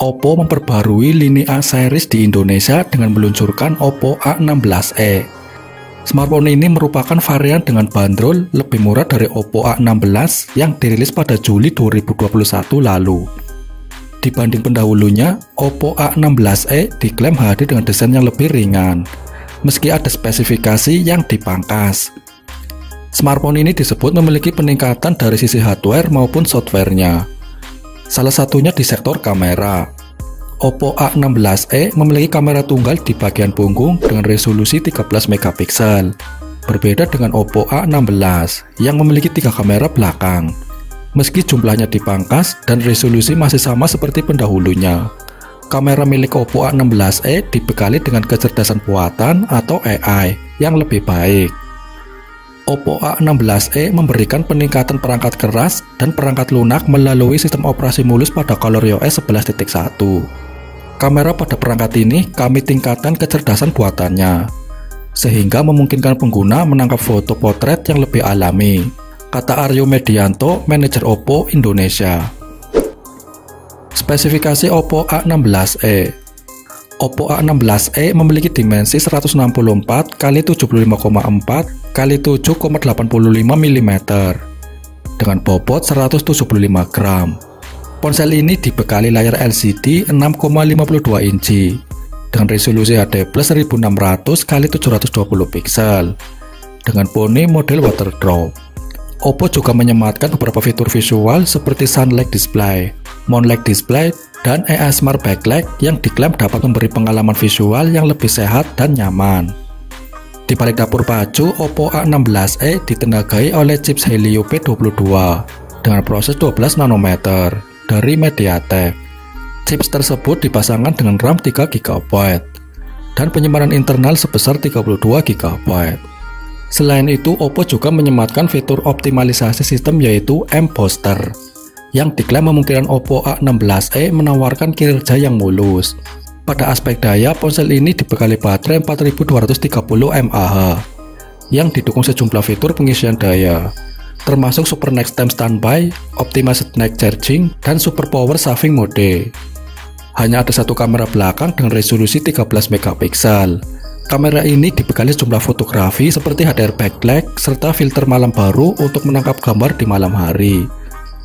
Oppo memperbarui lini A series di Indonesia dengan meluncurkan Oppo A16e. Smartphone ini merupakan varian dengan bandrol lebih murah dari Oppo A16 yang dirilis pada Juli 2021 lalu. Dibanding pendahulunya, Oppo A16e diklaim hadir dengan desain yang lebih ringan, meski ada spesifikasi yang dipangkas. Smartphone ini disebut memiliki peningkatan dari sisi hardware maupun softwarenya. Salah satunya di sektor kamera. Oppo A16e memiliki kamera tunggal di bagian punggung dengan resolusi 13 megapiksel. Berbeda dengan Oppo A16 yang memiliki 3 kamera belakang. Meski jumlahnya dipangkas dan resolusi masih sama seperti pendahulunya. Kamera milik Oppo A16e dibekali dengan kecerdasan buatan atau AI yang lebih baik. Oppo A16e memberikan peningkatan perangkat keras dan perangkat lunak melalui sistem operasi mulus pada ColorOS 11.1. Kamera pada perangkat ini kami tingkatkan kecerdasan buatannya, sehingga memungkinkan pengguna menangkap foto potret yang lebih alami, kata Aryo Medianto, manajer Oppo Indonesia. Spesifikasi Oppo A16e. Oppo A16e memiliki dimensi 164 x 75,4 x 7,85 mm dengan bobot 175 gram. Ponsel ini dibekali layar LCD 6,52 inci dengan resolusi HD+ 1600 x 720 piksel dengan bone model waterdrop. Oppo juga menyematkan beberapa fitur visual seperti Sun Light Display, Mount Light Display, dan AI Smart Backlight yang diklaim dapat memberi pengalaman visual yang lebih sehat dan nyaman. Di balik dapur pacu, Oppo A16e ditenagai oleh chips Helio P22 dengan proses 12 nanometer dari MediaTek. Chips tersebut dipasangkan dengan RAM 3 GB dan penyimpanan internal sebesar 32 GB. Selain itu, Oppo juga menyematkan fitur optimalisasi sistem yaitu M-Booster yang diklaim memungkinkan Oppo A16e menawarkan kinerja yang mulus. Pada aspek daya, ponsel ini dibekali baterai 4230 mAh yang didukung sejumlah fitur pengisian daya, termasuk Super Next Time Standby, Optimized Night Charging, dan Super Power Saving Mode. Hanya ada satu kamera belakang dengan resolusi 13 megapiksel. Kamera ini dibekali sejumlah fotografi seperti HDR backlight serta filter malam baru untuk menangkap gambar di malam hari.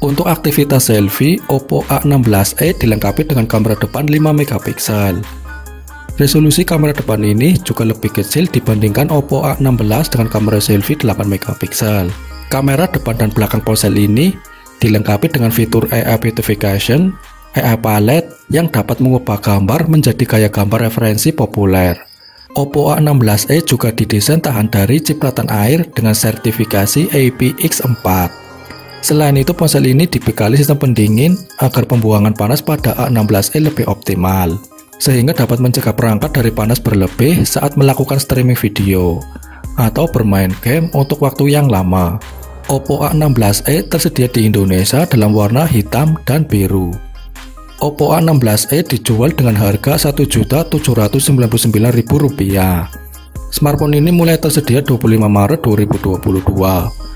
Untuk aktivitas selfie, Oppo A16e dilengkapi dengan kamera depan 5 megapiksel. Resolusi kamera depan ini juga lebih kecil dibandingkan Oppo A16 dengan kamera selfie 8 megapiksel. Kamera depan dan belakang ponsel ini dilengkapi dengan fitur AI Beautification, AI Palette yang dapat mengubah gambar menjadi gaya gambar referensi populer. Oppo A16e juga didesain tahan dari cipratan air dengan sertifikasi IPX4. Selain itu, ponsel ini dibekali sistem pendingin agar pembuangan panas pada A16e lebih optimal, sehingga dapat mencegah perangkat dari panas berlebih saat melakukan streaming video atau bermain game untuk waktu yang lama. Oppo A16e tersedia di Indonesia dalam warna hitam dan biru. Oppo A16e dijual dengan harga Rp1.799.000. Smartphone ini mulai tersedia 25 Maret 2022.